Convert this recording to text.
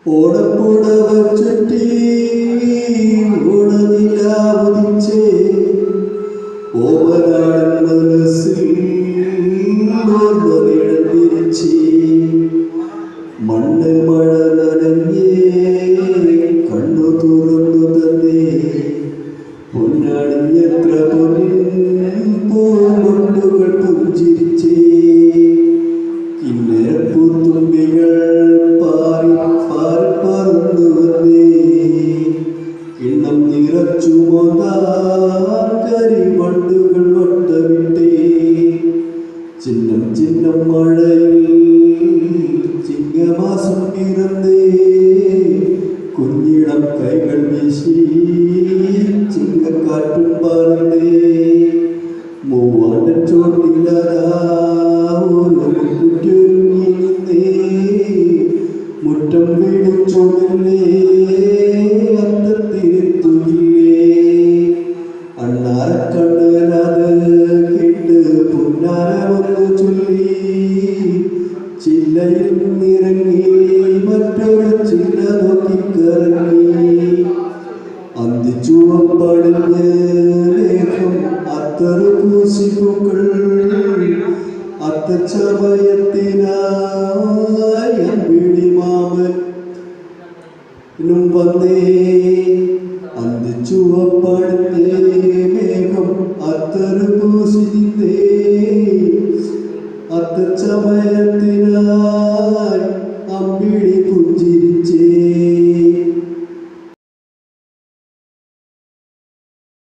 ഓടപ്പുടവ ചുറ്റി ഓണനിലാവുദിച്ചേ ഓവനാടൻ മനസ്സിൽ ഓർമ്മനിഴന്തിരിച്ചേ മണ്ണ് മഴ നനഞ്ഞേ കണ്ണു തുറന്നു തന്നേ പൊന്നണിഞ്ഞത്ര പൊന്നിൻ പൂമുണ്ടുകൾ പുഞ്ചിരിച്ചേ കിന്നരപ്പൂത്തുമ്പികൾ പാറി പാറി പറന്നു വന്നേ കിണ്ണം നിറച്ചു കരിമണ്ടുകൾ വട്ടമിട്ടേ ചിന്നം ചിന്നം മഴയിൽ ചിങ്ങമാസം പിറന്നേ കുഞ്ഞിടം കൈകൾ വീശി ചിങ്ങക്കാറ്റും പറന്നേ മൂവാണ്ടൻ ചോട്ടിലതാ മുറ്റം വീടിച്ചോടില്ലേ അന്തത്തിരുത്തുകില്ലേ അണ്ണാരക്കണ്ണനത് കേട്ട് പുന്നാര വന്നു ചൊല്ലി ചില്ലയിൽ നിറങ്ങി മറ്റൊരു ചില്ല നോക്കിക്കറങ്ങി അന്തിച്ചുവപ്പടിഞ്ഞ് ലേഖം അത്തറ് പൂശിപ്പൂക്കൾ അത്തച്ചമയത്തിനായ പിടിമാമനും വന്നേ അന്തിച്ചുവപ്പടി